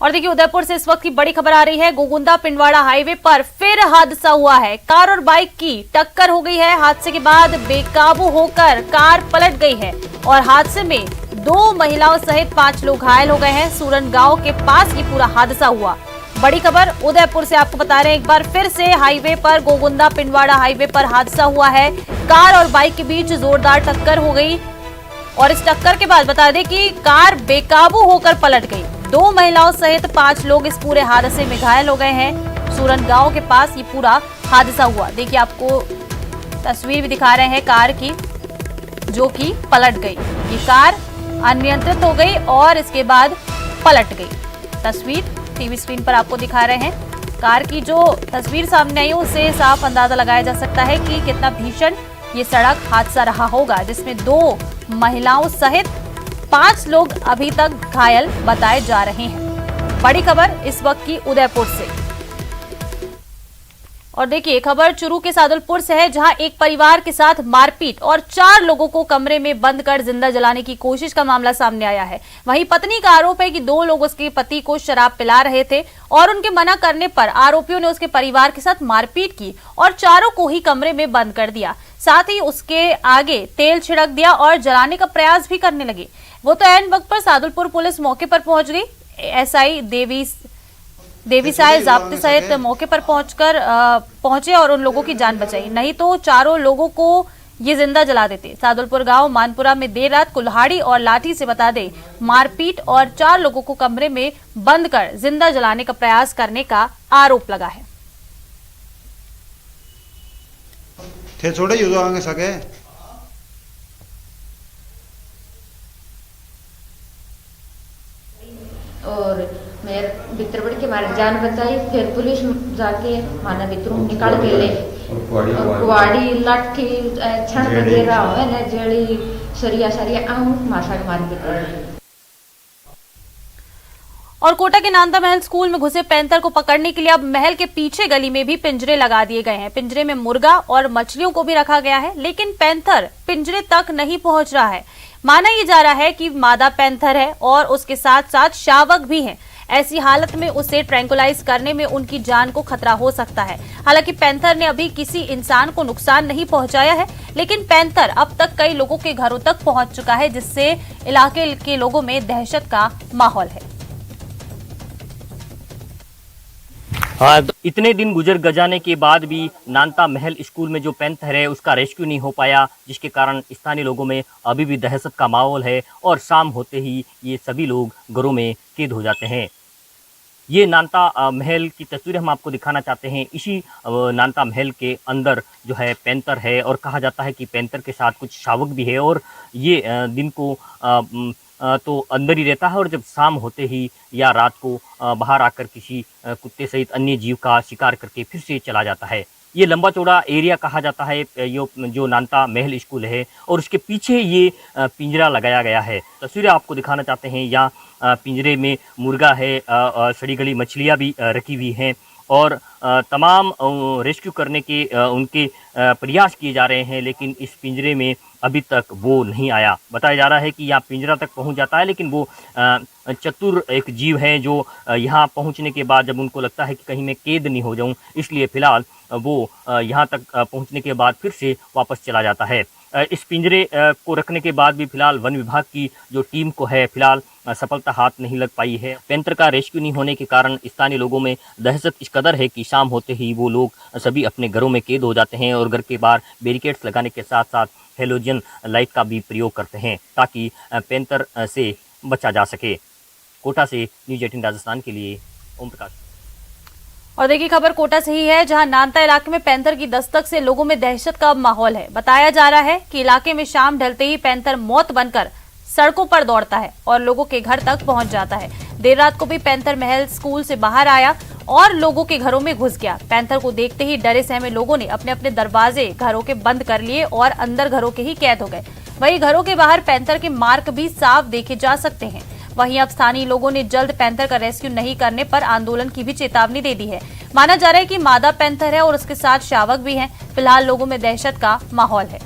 और देखिए उदयपुर से इस वक्त की बड़ी खबर आ रही है। गोगुंदा पिंडवाड़ा हाईवे पर फिर हादसा हुआ है। कार और बाइक की टक्कर हो गई है। हादसे के बाद बेकाबू होकर कार पलट गई है और हादसे में 2 महिलाओं सहित 5 लोग घायल हो गए हैं। सूरन गांव के पास ये पूरा हादसा हुआ। बड़ी खबर उदयपुर से आपको बता रहे हैं, एक बार फिर से हाईवे पर गोगुंदा पिंडवाड़ा हाईवे पर हादसा हुआ है। कार और बाइक के बीच जोरदार टक्कर हो गई और इस टक्कर के बाद बता दें कि कार बेकाबू होकर पलट गई। 2 महिलाओं सहित 5 लोग इस पूरे हादसे में घायल हो गए हैं। सूरन गांव के पास ये पूरा हादसा हुआ। देखिए आपको तस्वीर भी दिखा रहे हैं कार की, जो कि पलट गई। ये कार अनियंत्रित हो गई और इसके बाद पलट गई। तस्वीर टीवी स्क्रीन पर आपको दिखा रहे हैं। कार की जो तस्वीर सामने आई उससे साफ अंदाजा लगाया जा सकता है कि कितना भीषण ये सड़क हादसा रहा होगा, जिसमें 2 महिलाओं सहित 5 लोग अभी तक घायल बताए जा रहे हैं। बड़ी खबर इस वक्त की उदयपुर से। और देखिए खबर चुरू के सादुलपुर से है, जहां एक परिवार के साथ मारपीट और 4 लोगों को कमरे में बंद कर जिंदा जलाने की कोशिश का मामला सामने आया है। वहीं पत्नी का आरोप है कि 2 लोग उसके पति को शराब पिला रहे थे और उनके मना करने पर आरोपियों ने उसके परिवार के साथ मारपीट की और चारों को ही कमरे में बंद कर दिया। साथ ही उसके आगे तेल छिड़क दिया और जलाने का प्रयास भी करने लगे। वो तो ऐन वक्त पर सादुलपुर पुलिस मौके पर पहुंच गई। एसआई देवीसाय जाब्ते सहित मौके पर पहुंचे और उन लोगों की जान बचाई, नहीं तो चारों लोगों को ये जिंदा जला देते। सादुलपुर गांव मानपुरा में देर रात कुल्हाड़ी और लाठी से बता दे मारपीट और 4 लोगों को कमरे में बंद कर जिंदा जलाने का प्रयास करने का आरोप लगा है। थे छोड़े युद्ध आगे सके और मेरे भीतर बढ़ के मारे जान बचाई। फिर पुलिस जाके माना भीतरों निकाल के ले और कुआड़ी लाठी छण वगैरह होवे ने जेड़ी सरिया आऊं मासा के मार के। और कोटा के नांदा महल स्कूल में घुसे पैंतर को पकड़ने के लिए अब महल के पीछे गली में भी पिंजरे लगा दिए गए हैं। पिंजरे में मुर्गा और मछलियों को भी रखा गया है, लेकिन पैंथर पिंजरे तक नहीं पहुंच रहा है। माना यह जा रहा है कि मादा पैंथर है और उसके साथ साथ शावक भी हैं। ऐसी हालत में उसे ट्रैंकुलाइज करने में उनकी जान को खतरा हो सकता है। हालांकि पैंथर ने अभी किसी इंसान को नुकसान नहीं पहुंचाया है, लेकिन पैंथर अब तक कई लोगों के घरों तक पहुंच चुका है, जिससे इलाके के लोगों में दहशत का माहौल है। हाँ, तो इतने दिन गुजर जाने के बाद भी नांता महल स्कूल में जो पैंथर है उसका रेस्क्यू नहीं हो पाया, जिसके कारण स्थानीय लोगों में अभी भी दहशत का माहौल है और शाम होते ही ये सभी लोग घरों में कैद हो जाते हैं। ये नांता महल की तस्वीरें हम आपको दिखाना चाहते हैं। इसी नांता महल के अंदर जो है पैंथर है और कहा जाता है कि पैंथर के साथ कुछ शावक भी है और ये दिन को तो अंदर ही रहता है और जब शाम होते ही या रात को बाहर आकर किसी कुत्ते सहित अन्य जीव का शिकार करके फिर से चला जाता है। ये लंबा चौड़ा एरिया कहा जाता है जो नांता महल स्कूल है और उसके पीछे ये पिंजरा लगाया गया है। तस्वीरें आपको दिखाना चाहते हैं। यहाँ पिंजरे में मुर्गा है, सड़ी गली मछलियाँ भी रखी हुई हैं और तमाम रेस्क्यू करने के उनके प्रयास किए जा रहे हैं, लेकिन इस पिंजरे में अभी तक वो नहीं आया। बताया जा रहा है कि यहाँ पिंजरा तक पहुँच जाता है, लेकिन वो चतुर एक जीव है जो यहाँ पहुँचने के बाद जब उनको लगता है कि कहीं मैं कैद नहीं हो जाऊँ, इसलिए फ़िलहाल वो यहाँ तक पहुँचने के बाद फिर से वापस चला जाता है। इस पिंजरे को रखने के बाद भी फिलहाल वन विभाग की जो टीम को है फिलहाल सफलता हाथ नहीं लग पाई है। पैंथर का रेस्क्यू नहीं होने के कारण स्थानीय लोगों में दहशत इस कदर है कि शाम होते ही वो लोग सभी अपने घरों में कैद हो जाते हैं और घर के बाहर बैरिकेड्स लगाने के साथ साथ हेलोजन लाइट का भी प्रयोग करते हैं ताकि पैंथर से बचा जा सके। कोटा से न्यूज़ 18 राजस्थान के लिए ओम प्रकाश। और देखिए खबर कोटा से ही है, जहां नांता इलाके में पैंथर की दस्तक से लोगों में दहशत का माहौल है। बताया जा रहा है कि इलाके में शाम ढलते ही पैंथर मौत बनकर सड़कों पर दौड़ता है और लोगों के घर तक पहुंच जाता है। देर रात को भी पैंथर महल स्कूल से बाहर आया और लोगों के घरों में घुस गया। पैंथर को देखते ही डरे सहमे लोगों ने अपने अपने दरवाजे घरों के बंद कर लिए और अंदर घरों के ही कैद हो गए। वहीं घरों के बाहर पैंथर के मार्क भी साफ देखे जा सकते हैं। वहीं अब स्थानीय लोगों ने जल्द पैंथर का रेस्क्यू नहीं करने पर आंदोलन की भी चेतावनी दे दी है। माना जा रहा है कि मादा पैंथर है और उसके साथ शावक भी हैं। फिलहाल लोगों में दहशत का माहौल है।